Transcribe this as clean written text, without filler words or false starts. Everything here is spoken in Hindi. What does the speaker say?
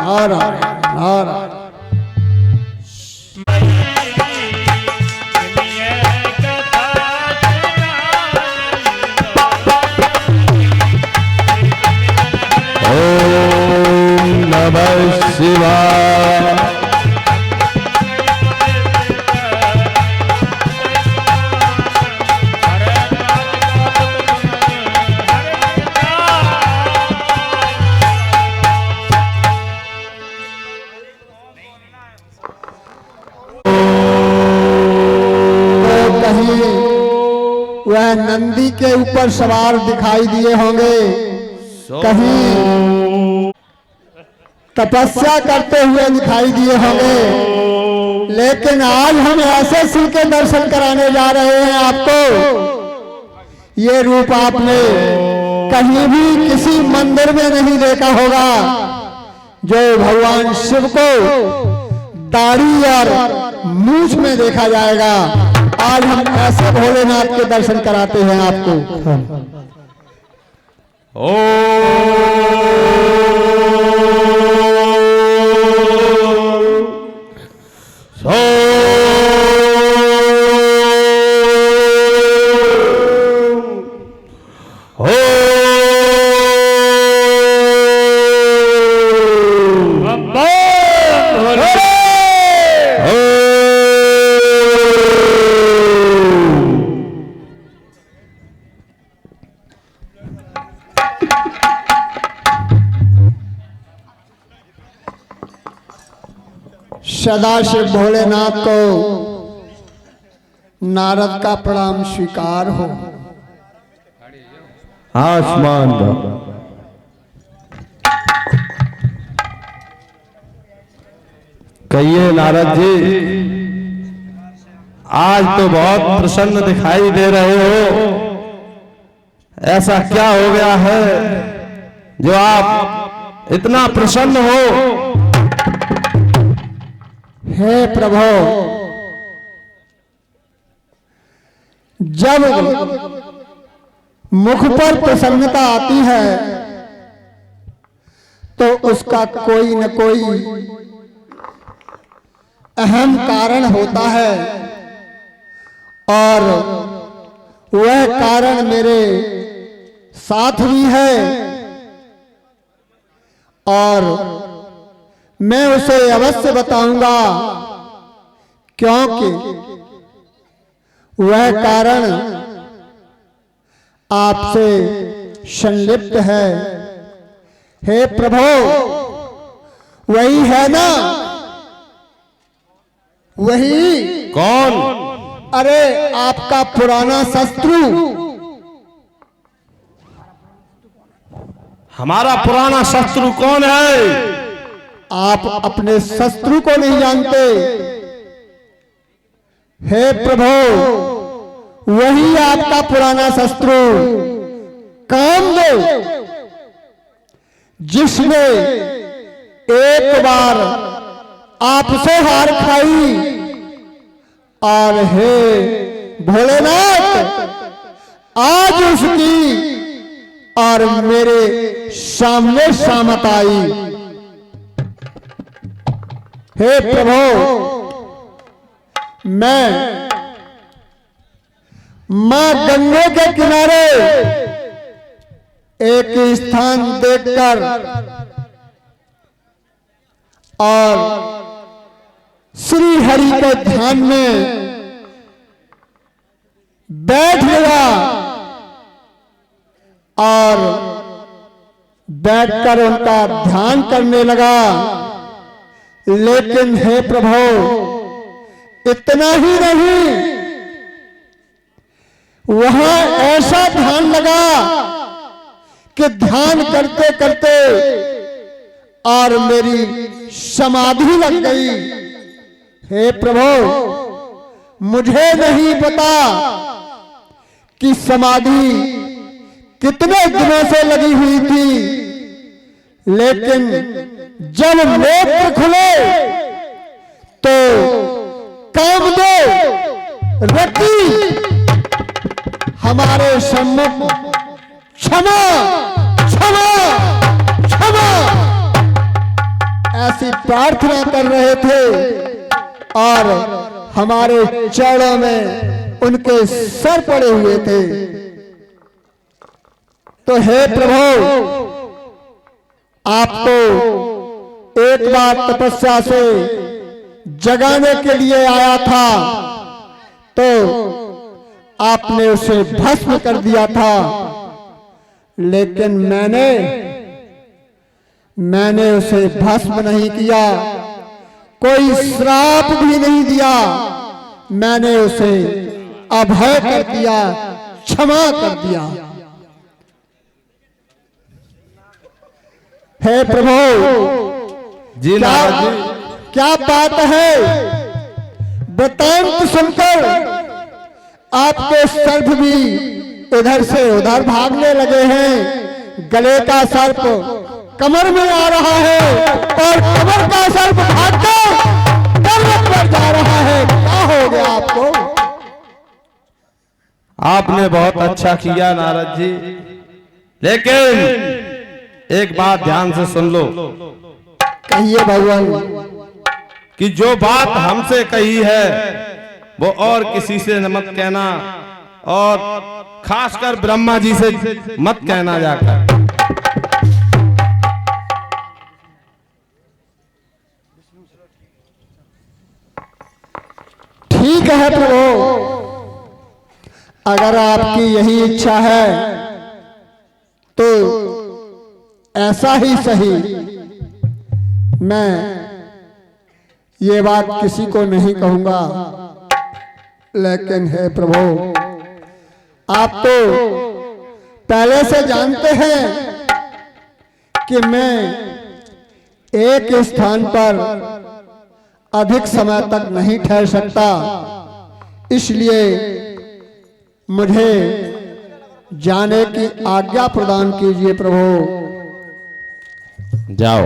नारायण नारायण। ओम नमः शिवाय। वह नंदी के ऊपर सवार दिखाई दिए होंगे, कहीं तपस्या करते हुए दिखाई दिए होंगे, लेकिन आज हम ऐसे शिव के दर्शन कराने जा रहे हैं आपको। ये रूप आपने कहीं भी किसी मंदिर में नहीं देखा होगा, जो भगवान शिव को दाढ़ी और मूछ में देखा जाएगा। आज हम ऐसे भोलेनाथ के दर्शन कराते हैं आपको। सदाशिव भोलेनाथ को नारद का प्रणाम स्वीकार हो। आसमान कहिए नारद जी, आज तो बहुत प्रसन्न दिखाई दे रहे हो। ऐसा क्या हो गया है जो आप इतना प्रसन्न हो? हे प्रभु, जब मुख पर प्रसन्नता आती है तो उसका कोई न कोई अहम कारण होता है, और वह कारण मेरे साथ भी है, और मैं उसे अवश्य बताऊंगा, क्योंकि वह कारण आपसे संलिप्त है। हे प्रभु, वही है ना? वही कौन? अरे आपका पुराना शत्रु। हमारा पुराना शत्रु कौन है? आप अपने शत्रु को नहीं जानते। हे प्रभु, वही आपका पुराना शत्रु कामदेव, जिसने एक बार आपसे हार खाई, और हे भोलेनाथ, आज उसकी और मेरे सामने शामत आई। हे प्रभु, मैं मां गंगे के किनारे एक स्थान देखकर और श्री हरि के ध्यान में बैठ गया, और बैठकर उनका ध्यान करने लगा। लेकिन हे प्रभु, इतना ही नहीं, वहां ऐसा ध्यान लगा कि ध्यान करते करते और मेरी समाधि लग गई। हे प्रभु, मुझे नहीं पता कि समाधि कितने दिनों से लगी हुई थी, लेकिन जब नेत्र खुले तो कामदेव रति हमारे सम्मुख क्षमा क्षमा क्षमा ऐसी प्रार्थना कर रहे थे और हमारे चरणों में उनके सर पड़े हुए थे। तो हे प्रभु, आपको एक बार तपस्या से जगाने के लिए आया था तो आपने उसे भस्म कर दिया था, लेकिन मैंने उसे भस्म नहीं किया, कोई श्राप भी नहीं दिया, मैंने उसे अभय कर दिया, क्षमा कर दिया। हे प्रभु, जी नारद जी, क्या बात है? वृतांत सुनकर आपके सर्प भी इधर से उधर भागने लगे हैं। गले का सर्प कमर में आ रहा है और कमर का सर्प भागकर पर्वत पर जा रहा है। क्या हो गया आपको? आपने बहुत अच्छा किया नारद जी, लेकिन एक बात ध्यान से सुन लो। कहिए भगवान। कि जो बात हमसे कही है वो और किसी से मत कहना, और खासकर ब्रह्मा जी से मत कहना जाकर। ठीक है प्रभु, अगर आपकी यही इच्छा है तो ऐसा ही सही। मैं ये बात किसी को नहीं कहूंगा, लेकिन हे प्रभु, आप तो पहले से जानते हैं कि मैं एक स्थान पर अधिक समय तक नहीं ठहर सकता, इसलिए मुझे जाने की आज्ञा प्रदान कीजिए प्रभु। जाओ।